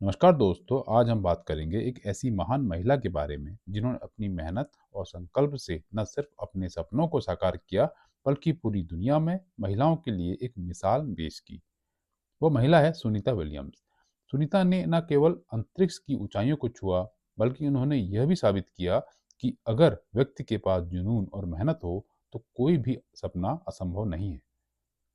नमस्कार दोस्तों, आज हम बात करेंगे एक ऐसी महान महिला के बारे में जिन्होंने अपनी मेहनत और संकल्प से न सिर्फ अपने सपनों को साकार किया बल्कि पूरी दुनिया में महिलाओं के लिए एक मिसाल पेश की। वो महिला है सुनीता विलियम्स। सुनीता ने न केवल अंतरिक्ष की ऊंचाइयों को छुआ बल्कि उन्होंने यह भी साबित किया कि अगर व्यक्ति के पास जुनून और मेहनत हो तो कोई भी सपना असंभव नहीं है।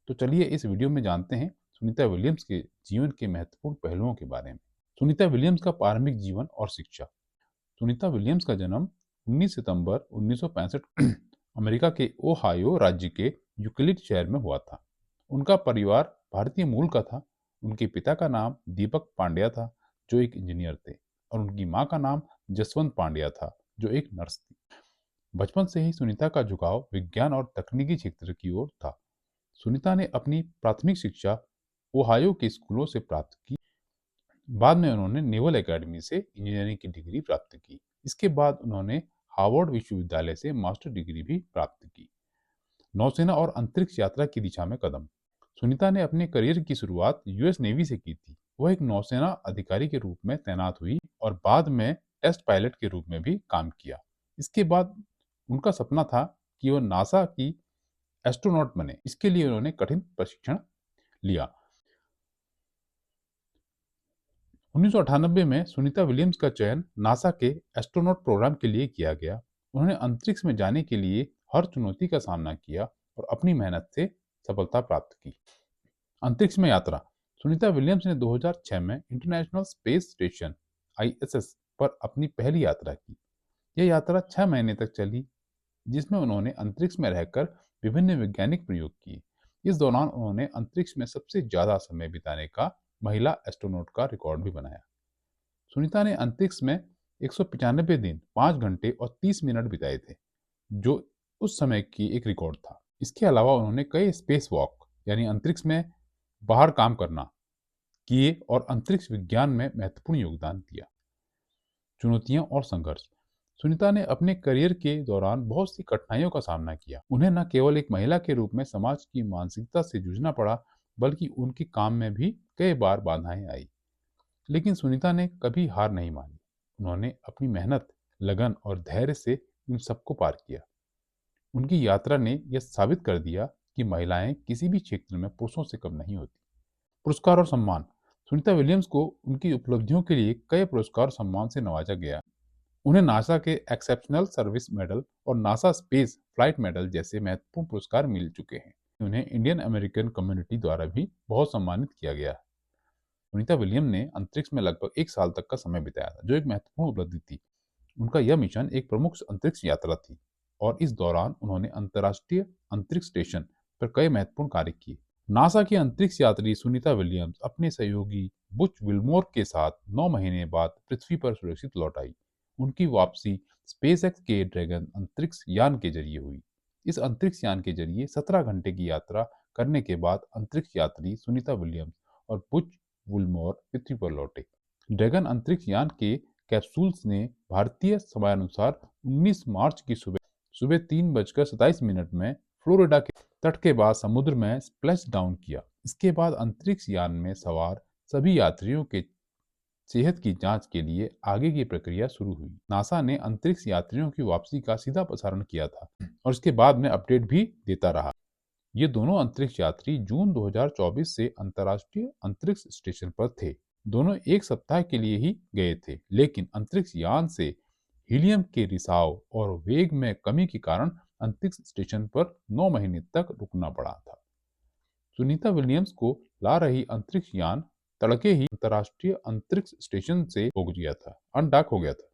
तो चलिए इस वीडियो में जानते हैं सुनीता विलियम्स के जीवन के महत्वपूर्ण पहलुओं के बारे में। सुनीता विलियम्स का प्रारंभिक जीवन और शिक्षा। सुनीता विलियम्स का जन्म 19 सितंबर 1965 अमेरिका के ओहायो राज्य के यूक्लिड शहर में हुआ था। उनका परिवार भारतीय मूल का था। उनके पिता का नाम दीपक पांड्या था, जो एक इंजीनियर थे, और उनकी मां का नाम जसवंत पांड्या था, जो एक नर्स थी। बचपन से ही सुनीता का झुकाव विज्ञान और तकनीकी क्षेत्र की ओर था। सुनीता ने अपनी प्राथमिक शिक्षा ओहायो के स्कूलों से प्राप्त की। बाद में उन्होंने नेवल एकेडमी से इंजीनियरिंग की डिग्री प्राप्त की। इसके बाद उन्होंने हार्वर्ड विश्वविद्यालय से मास्टर डिग्री भी प्राप्त की। नौसेना और अंतरिक्ष यात्रा की दिशा में कदम। सुनीता ने अपने करियर की शुरुआत यूएस नेवी से की थी। वह एक नौसेना अधिकारी के रूप में तैनात हुई और बाद में टेस्ट पायलट के रूप में भी काम किया। इसके बाद उनका सपना था कि वह नासा की एस्ट्रोनॉट बने। इसके लिए उन्होंने कठिन प्रशिक्षण लिया। 1998 में सुनीता विलियम्स का चयन नासा के एस्ट्रोनॉट प्रोग्राम के लिए किया गया। उन्होंने अंतरिक्ष में जाने के लिए हर चुनौती का सामना किया और अपनी मेहनत से सफलता प्राप्त की। अंतरिक्ष में यात्रा। सुनीता विलियम्स ने 2006 में इंटरनेशनल स्पेस स्टेशन आईएसएस पर अपनी पहली यात्रा की। यह यात्रा 6 महीने तक चली, जिसमें उन्होंने अंतरिक्ष में रहकर विभिन्न वैज्ञानिक प्रयोग किए। इस दौरान उन्होंने अंतरिक्ष में सबसे ज्यादा समय बिताने का महिला एस्ट्रोनॉट का रिकॉर्ड भी बनाया। सुनीता ने अंतरिक्ष में 195 दिन, 5 घंटे और 30 मिनट बिताए थे, जो उस समय की एक रिकॉर्ड था। इसके अलावा उन्होंने कई स्पेस वॉक यानी अंतरिक्ष में बाहर काम करना किए और अंतरिक्ष विज्ञान में महत्वपूर्ण योगदान दिया। चुनौतियां और संघर्ष। सुनीता ने अपने करियर के दौरान बहुत सी कठिनाइयों का सामना किया। उन्हें न केवल एक महिला के रूप में समाज की मानसिकता से जूझना पड़ा, बल्कि उनके काम में भी कई बार बाधाएं आई। लेकिन सुनीता ने कभी हार नहीं मानी। उन्होंने अपनी मेहनत, लगन और धैर्य से इन सबको पार किया। उनकी यात्रा ने यह साबित कर दिया कि महिलाएं किसी भी क्षेत्र में पुरुषों से कम नहीं होती। पुरस्कार और सम्मान। सुनीता विलियम्स को उनकी उपलब्धियों के लिए कई पुरस्कार और सम्मान से नवाजा गया। उन्हें नासा के एक्सेप्शनल सर्विस मेडल और नासा स्पेस फ्लाइट मेडल जैसे महत्वपूर्ण पुरस्कार मिल चुके हैं। उन्हें इंडियन अमेरिकन कम्युनिटी द्वारा भी बहुत सम्मानित किया गया। सुनीता विलियम ने अंतरिक्ष में लगभग 1 साल तक का समय बिताया था, जो एक महत्वपूर्ण उपलब्धि थी। उनका यह मिशन एक प्रमुख अंतरिक्ष यात्रा थी और इस दौरान उन्होंने अंतर्राष्ट्रीय अंतरिक्ष स्टेशन पर कई महत्वपूर्ण कार्य किए। नासा की अंतरिक्ष यात्री सुनीता विलियम्स अपने सहयोगी बुच विल्मोर के साथ 9 महीने बाद पृथ्वी पर सुरक्षित लौट आई। उनकी वापसी स्पेसएक्स के ड्रैगन अंतरिक्ष यान के जरिए हुई। इस अंतरिक्ष यान के जरिए 17 घंटे की यात्रा करने के बाद अंतरिक्ष यात्री सुनीता विलियम्स और बुच वुलमोर पृथ्वी पर लौटे। ड्रैगन अंतरिक्ष यान के कैप्सूल्स ने भारतीय समयानुसार 19 मार्च की सुबह सुबह 3:27 में फ्लोरिडा के तट के बाद समुद्र में स्प्लैश डाउन किया। इसके बाद अंतरिक्ष यान में सवार सभी यात्रियों के सेहत की जांच के लिए आगे की प्रक्रिया शुरू हुई। नासा ने अंतरिक्ष यात्रियों की वापसी का सीधा प्रसारण किया था और इसके बाद में अपडेट भी देता रहा। ये दोनों अंतरिक्ष यात्री जून 2024 से अंतर्राष्ट्रीय अंतरिक्ष स्टेशन पर थे। दोनों एक सप्ताह के लिए ही गए थे, लेकिन अंतरिक्ष यान से हीलियम के रिसाव और वेग में कमी के कारण अंतरिक्ष स्टेशन पर 9 महीने तक रुकना पड़ा था। सुनीता विलियम्स को ला रही अंतरिक्ष यान तड़के ही अंतर्राष्ट्रीय अंतरिक्ष स्टेशन से हो गया था, अनडॉक हो गया था।